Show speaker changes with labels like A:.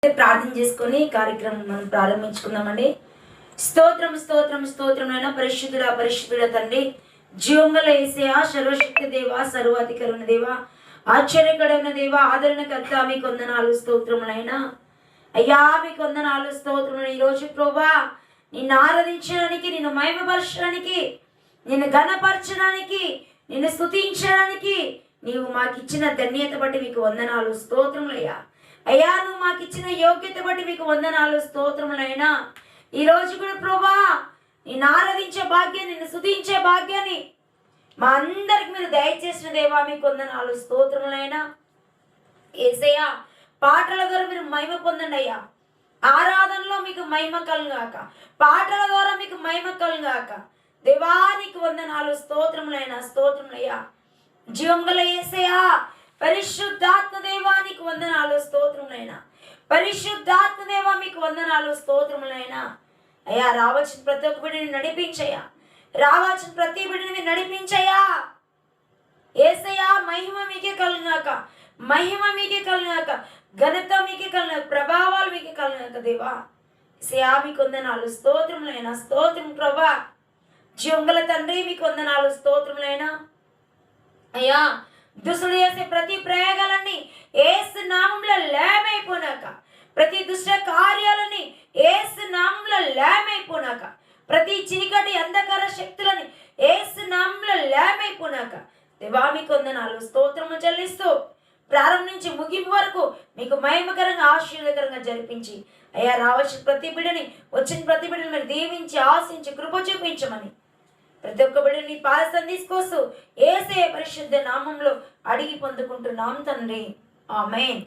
A: ప్రార్థన చేసుకొని కార్యక్రమం మనం ప్రారంభించుకుందామండి. స్తోత్రం స్తోత్రం స్తోత్రం అయినా పరిశుద్ధుడ తండ్రి, జీవంగల యేసయ్యా, సర్వశక్తి దేవ, సర్వాధికారుని దేవ, ఆశ్చర్యకరమైన దేవ, ఆదరణకర్త, మీకు వందనాలు స్తోత్రములైనా అయ్యా, మీకు వందనాలు స్తోత్రములు. ఈరోజు ప్రభువా నిన్ను ఆరాధించడానికి, నిన్ను మహిమపరచడానికి, నిన్ను ఘనపరచడానికి, నిన్ను స్తుతించడానికి నీవు మాకు ఇచ్చిన ధన్యత బట్టి మీకు వందనాలు స్తోత్రములయ్యా. అయ్యా, నువ్వు మాకు ఇచ్చిన యోగ్యత బట్టి మీకు వందనాలు స్తోత్రములైనా ఈరోజు కూడా ప్రభా నిన్ను ఆరాధించే భాగ్యాన్ని, నిన్ను స్తుతించే భాగ్యాన్ని మా అందరికి మీరు దయచేసిన దేవా, మీకు వందనాలు స్తోత్రములైనా. యేసయ్యా, పాటల ద్వారా మీరు మహిమ పొందండి అయ్యా. ఆరాధనలో మీకు మహిమ కలుగాక, పాటల ద్వారా మీకు మహిమ కలుగాక. దేవానికి వందనాలు స్తోత్రములైనా, స్తోత్రములయ్యా. జీవం గల యేసయ్యా, పరిశుద్ధాత్మ దేవానికి వందనాలు స్తోత్రములైనా. పరిశుద్ధాత్మ దేవా, మీకు వందనాలు స్తోత్రములైనా. అయ్యా, రావాల్సిన ప్రతి ఒక్క బిడ్డని నడిపించయ్యా, రావాల్సిన ప్రతి బిడ్డని మీరు నడిపించయ్యా. యేసయ్యా, మహిమ మీకే కలుగాక, మహిమ మీకే కలుగాక, ఘనత మీకే కలుగాక, ప్రభావాలు మీకే కలుగాక. దేవా యేసయ్యా, మీకు వందనాలు స్తోత్రములైనా, స్తోత్రం ప్రభా. జీవంగల తండ్రి, మీకు వందనాలు స్తోత్రములైనా. అయ్యా, దుష్టుడు చేసే ప్రతి ప్రయోగాలన్నీ యేసు నామములో లయమైపోనాక, ప్రతి దుష్ట కార్యాలని యేసు నామములో లయమైపోనాక, ప్రతి చీకటి అంధకార శక్తులని యేసు నామములో లయమైపోనాక. దేవా, మీకు వందనాలు స్తోత్రము చెల్లిస్తూ ప్రారంభించి ముగింపు వరకు మీకు మహిమకరంగా, ఆశీర్వాదకరంగా జరిపించి అయ్యా, రావాల్సిన ప్రతి బిడ్డని, వచ్చిన ప్రతి బిడ్డని మీరు దీవించి ఆశించి కృప చూపించమని ప్రతి ఒక్క బిడ్డని పాదం తీసుకొస్తూ యేసయ్య పరిశుద్ధ నామంలో అడిగి పొందుకుంటున్నాం తండ్రి. ఆమేన్.